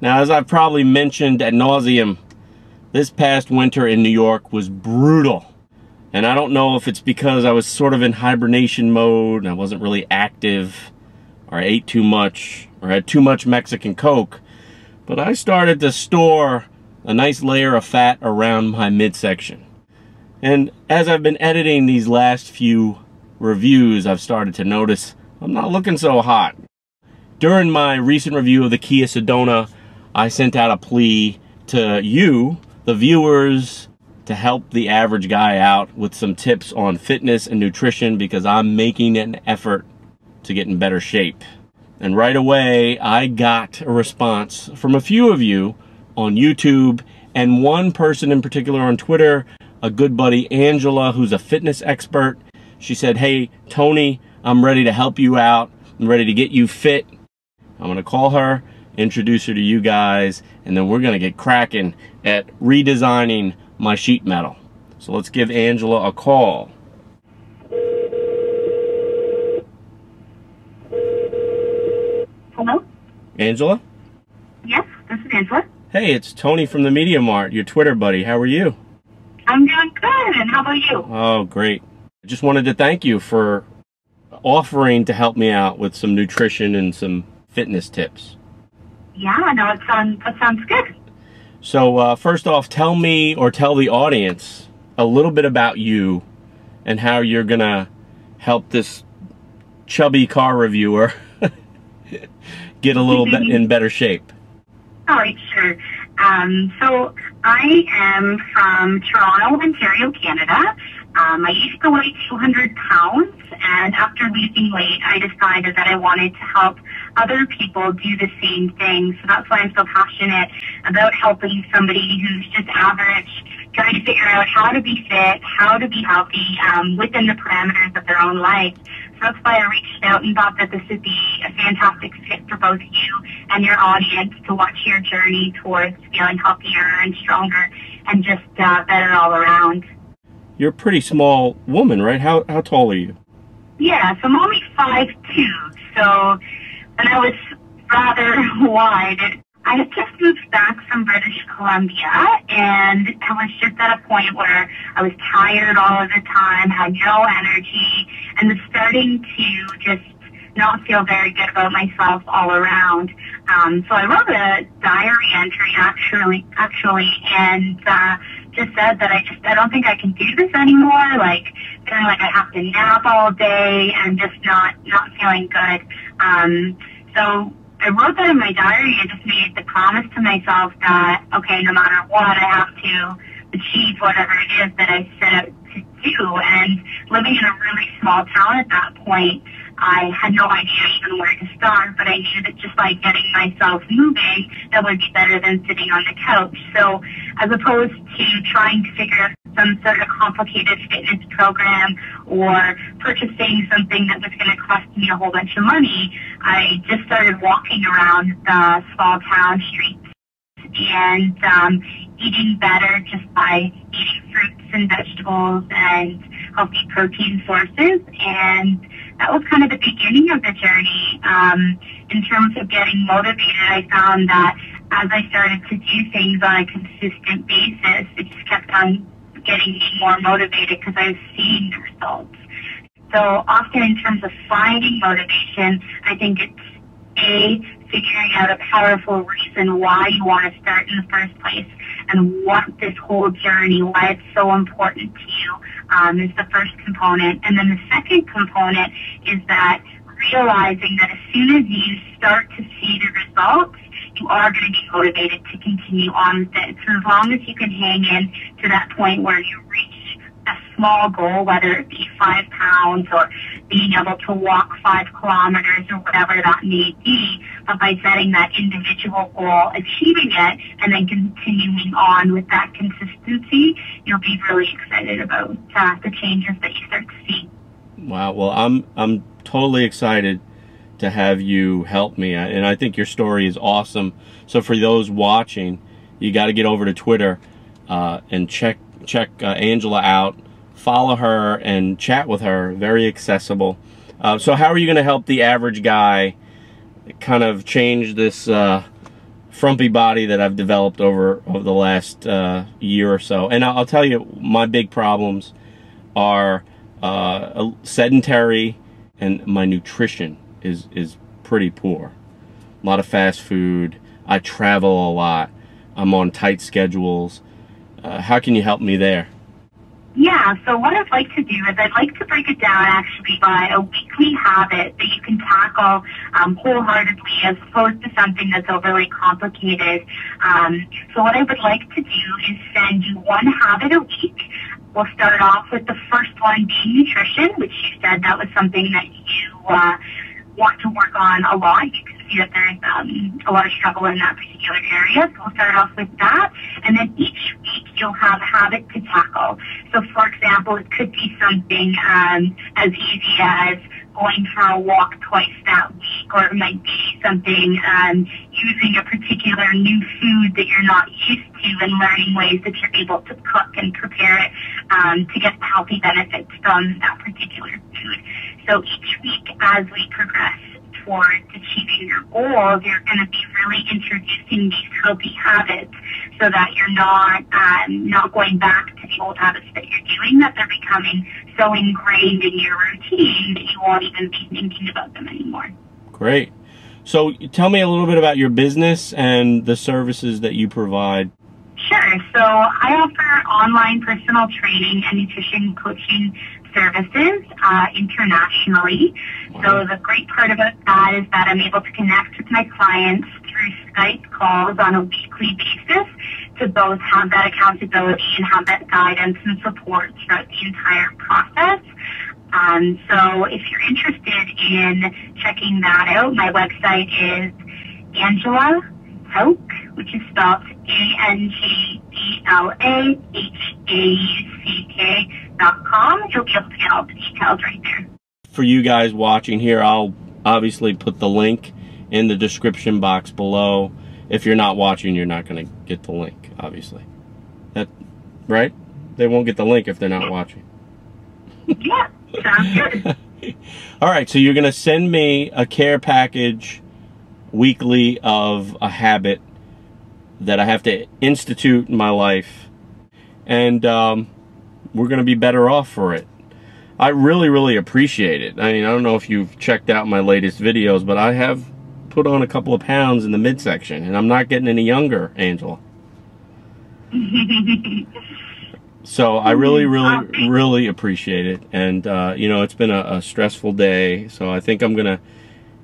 Now, as I've probably mentioned ad nauseum, this past winter in New York was brutal. And I don't know if it's because I was sort of in hibernation mode and I wasn't really active, or I ate too much, or had too much Mexican Coke, but I started to store a nice layer of fat around my midsection. And as I've been editing these last few reviews, I've started to notice I'm not looking so hot. During my recent review of the Kia Sedona, I sent out a plea to you, the viewers, to help the average guy out with some tips on fitness and nutrition, because I'm making an effort to get in better shape. And right away, I got a response from a few of you on YouTube, and one person in particular on Twitter, a good buddy, Angela, who's a fitness expert. She said, "Hey, Tony, I'm ready to help you out. I'm ready to get you fit." I'm gonna call her, introduce her to you guys, and then we're gonna get cracking at redesigning my sheet metal. So let's give Angela a call. Hello? Angela? Yes, this is Angela. Hey, it's Tony from the Media Mart, your Twitter buddy. How are you? I'm doing good, and how about you? Oh, great. I just wanted to thank you for offering to help me out with some nutrition and some fitness tips. Yeah, no, that sounds good. So first off, tell me, or tell the audience, a little bit about you and how you're gonna help this chubby car reviewer get a little bit in better shape. All right, sure. So I am from Toronto, Ontario, Canada. I used to weigh 200 pounds, and after losing weight, I decided that I wanted to help other people do the same thing. So that's why I'm so passionate about helping somebody who's just average, trying to figure out how to be fit, how to be healthy within the parameters of their own life. So that's why I reached out and thought that this would be a fantastic fit for both you and your audience to watch your journey towards feeling healthier and stronger and just better all around. You're a pretty small woman, right? How tall are you? Yeah, so I'm only 5'2", so, and I was rather wide. I had just moved back from British Columbia, and I was just at a point where I was tired all of the time, had no energy, and was starting to just not feel very good about myself all around. So I wrote a diary entry actually, and just said that I don't think I can do this anymore. Like feeling like I have to nap all day and just not feeling good. So I wrote that in my diary and just made the promise to myself that, okay, no matter what, I have to achieve whatever it is that I set out to do. And living in a really small town at that point, I had no idea even where to start, but I knew that just by getting myself moving, that would be better than sitting on the couch. So as opposed to trying to figure out some sort of complicated fitness program or purchasing something that was going to cost me a whole bunch of money, I just started walking around the small town streets and eating better just by eating fruits and vegetables and healthy protein sources. And that was kind of the beginning of the journey. In terms of getting motivated, I found that as I started to do things on a consistent basis, it just kept on getting me more motivated because I was seeing the results. So often in terms of finding motivation, I think it's figuring out a powerful reason why you want to start in the first place and what this whole journey, why it's so important to you, is the first component. And then the second component is that realizing that as soon as you start to see the results, you are going to be motivated to continue on with it. So as long as you can hang in to that point where you reach a small goal, whether it be 5 pounds or being able to walk 5 kilometers or whatever that may be, but by setting that individual goal, achieving it, and then continuing on with that consistency, you'll be really excited about the changes that you start to see. Wow. Well, I'm totally excited to have you help me, and I think your story is awesome. So for those watching, you got to get over to Twitter and check Angela out, follow her and chat with her. Very accessible. So how are you going to help the average guy kind of change this frumpy body that I've developed over the last year or so. And I'll tell you, my big problems are sedentary, and my nutrition is pretty poor. A lot of fast food. I travel a lot. I'm on tight schedules. How can you help me there? Yeah, so what I'd like to do is I'd like to break it down actually by a weekly habit that you can tackle wholeheartedly as opposed to something that's overly complicated. So what I would like to do is send you one habit a week. We'll start off with the first one being nutrition, which you said that was something that you want to work on a lot. You can see that there's a lot of struggle in that particular area. So we'll start off with that. And then each week you'll have a habit to tackle. So for example, it could be something as easy as going for a walk twice that week, or it might be something using a particular new food that you're not used to and learning ways that you're able to cook and prepare it to get the healthy benefits from that particular food. So each week as we progress towards achieving your goals, you're going to be really introducing these healthy habits so that you're not going back to the old habits that you're doing, that they're becoming so ingrained in your routine that you won't even be thinking about them anymore. Great. So tell me a little bit about your business and the services that you provide. Sure. So I offer online personal training and nutrition coaching services internationally. Wow. So the great part about that is that I'm able to connect with my clients through Skype calls on a weekly basis to both have that accountability and have that guidance and support throughout the entire process. So if you're interested in checking that out, my website is Angela Hauck, which is spelled ANGELAHAUCK.com. You'll be able to get all the details right there. For you guys watching here, I'll obviously put the link in the description box below. If you're not watching, you're not going to get the link, obviously. That right? They won't get the link if they're not watching. Yeah, sounds good. All right, so you're going to send me a care package weekly of a habit that I have to institute in my life, and we're going to be better off for it. I really appreciate it. I mean, I don't know if you've checked out my latest videos, but I have put on a couple of pounds in the midsection, and I'm not getting any younger, Angela. So I really appreciate it. And you know, it's been a stressful day, so I think I'm gonna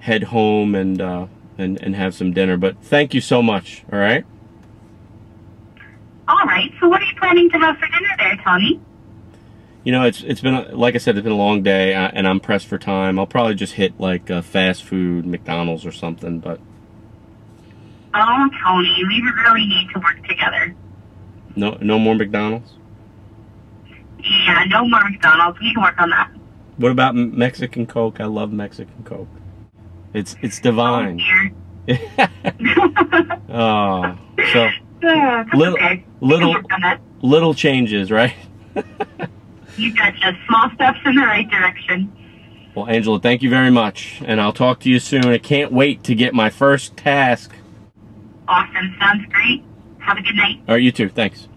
head home and have some dinner. But thank you so much. All right. All right. So what are you planning to have for dinner there, Tony? You know, it's been, like I said, it's been a long day, and I'm pressed for time. I'll probably just hit like fast food, McDonald's or something. But oh, Tony, we really need to work together. No more McDonald's. Yeah, no more McDonald's. We can work on that. What about Mexican Coke? I love Mexican Coke. It's divine. Oh, oh, so yeah, okay. little changes, right? You got just small steps in the right direction. Well, Angela, thank you very much, and I'll talk to you soon. I can't wait to get my first task. Awesome. Sounds great. Have a good night. All right, you too. Thanks.